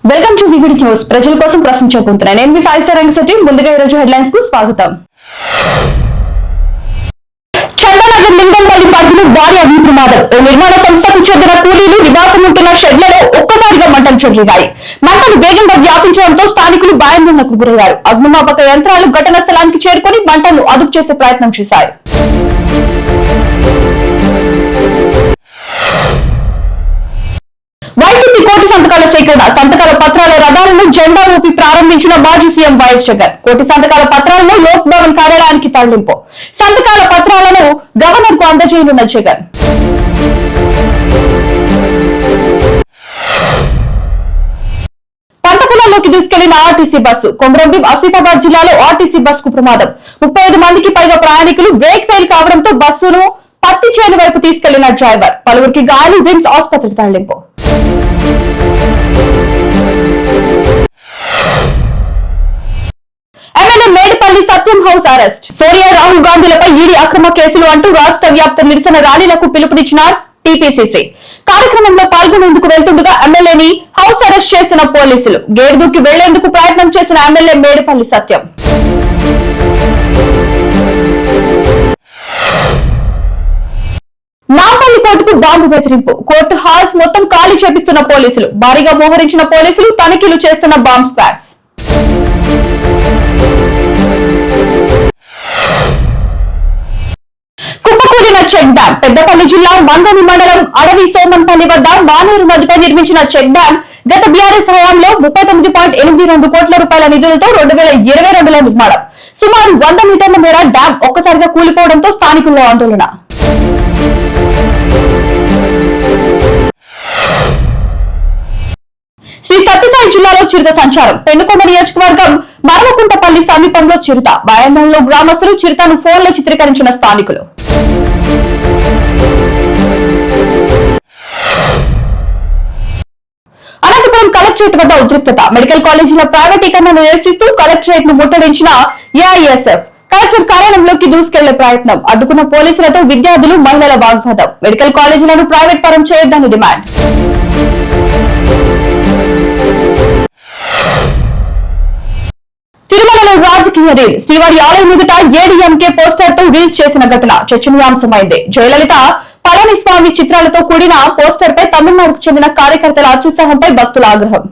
Welcome to VVD news. ప్రజల కోసం ప్రశ్నించే గొంతున నేను మీ సాయి రంగశెట్టి. ముందుగా ఈరోజు హెడ్లైన్స్ కు స్వాగతం. చందనగర్ లింగంపల్లి పరిధిలో భారీ అగ్ని ప్రమాదం. ఓ నిర్మాణ సంస్థకు చెందిన కూలీలు నివాసం ఉంటున్న షెడ్లలో ఒక్కసారిగా మంటలు చెలరేగాయి. మంటలు వేగంగా వ్యాపించడంతో స్థానికులు భయాందోళనకు గురయ్యారు. అగ్నిమాపక యంత్రాలు ఘటనా స్థలానికి చేరుకొని మంటలను అదుపు చేసే ప్రయత్నం చేశాయి. వైసీపీ కోటి సంతకాల సేకరణ. సంతకాల పత్రాల రథాలను జెండా ఊపి ప్రారంభించిన మాజీ సీఎం వైఎస్ జగన్. కోటి సంతకాల పత్రాలను లోక్ భవన్ కార్యాలయానికి తరలింపు. సంతకాల పత్రాలను గవర్నర్ కు అందజేయనున్న జగన్. పంట పొలాల్లోకి దూసుకెళ్లిన ఆర్టీసీ బస్సు. కొమరంభీం ఆసిఫాబాద్ జిల్లాలో ఆర్టీసీ బస్ కు ప్రమాదం. 35 మందికి పైగా ప్రయాణికులు. బ్రేక్ ఫెయిల్ కావడంతో బస్సును పత్తి చేను వైపు తీసుకెళ్లిన డ్రైవర్. పలువురికి గాయాలు. విమ్స్ ఆసుపత్రికి తరలింపు. MLA Medipalli Satyam house arrest. Sonia Rahul గాంధీలపై ఈడీ అక్రమ కేసులు అంటూ రాష్ట్ర వ్యాప్త నిరసన ర్యాలీలకు పిలుపునిచ్చిన టీపీసీసీ. కార్యక్రమంలో పాల్గొనేందుకు వెళ్తుండగా ఎమ్మెల్యేని హౌస్ అరెస్ట్ చేసిన పోలీసులు. గేట్ దూకి వెళ్లేందుకు ప్రయత్నం చేసిన ఎమ్మెల్యే మేడిపల్లి సత్యం. నాంపల్లి కోర్టుకు బాంబు బెదిరింపు. కోర్టు హాల్స్ మొత్తం ఖాళీ చేపిస్తున్న పోలీసులు. భారీగా మోహరించిన పోలీసులు తనిఖీలు చేస్తున్న బాంబ్ స్క్వాడ్స్. కుప్పకూలిన చెక్ డ్యాం. పెద్దపల్లి జిల్లా మంగని మండలం అడవి సోమన్పల్లి వద్ద మానేరు నదిపై నిర్మించిన చెక్ డ్యాం గత బీఆర్ఎస్ హయాంలో 39.82 కోట్ల రూపాయల నిధులతో 2022లో నిర్మాణం. సుమారు 100 మీటర్ల మేర డ్యాం ఒక్కసారిగా కూలిపోవడంతో స్థానికుల్లో ఆందోళన. శ్రీ సత్యసాయి జిల్లాలో చిరుత సంచారం. పెనుకొండ నియోజకవర్గం మరవకుంటపల్లి సమీపంలో చిరుత. భయాందోళనలో గ్రామస్తులు. చిరుతను ఫోన్లో చిత్రీకరించిన స్థానికులు. అనంతపురం కలెక్టరేట్ వద్ద ఉద్రిక్తత. మెడికల్ కాలేజీల ప్రైవేటీకరణను నిరసిస్తూ కలెక్టరేట్ ను ముట్టడించిన ఏఐఎస్ఎఫ్. కలెక్టర్ కార్యాలయంలోకి దూసుకెళ్లే ప్రయత్నం. అడ్డుకున్న పోలీసులతో విద్యార్థులు, మహిళల వాగ్వాదం. మెడికల్ కాలేజీలను ప్రైవేట్ పరం చేయొద్దని డిమాండ్. తిరుమలలో రాజకీయ రీల్. శ్రీవారి ఆలయం ఎదుట ఏడీఎంకే పోస్టర్ తో రీల్స్ చేసిన ఘటన చర్చనీయాంశమైంది. జయలలిత, పళనిస్వామి చిత్రాలతో కూడిన పోస్టర్ పై తమిళనాడుకు చెందిన కార్యకర్తల అత్యుత్సాహంపై భక్తుల ఆగ్రహం.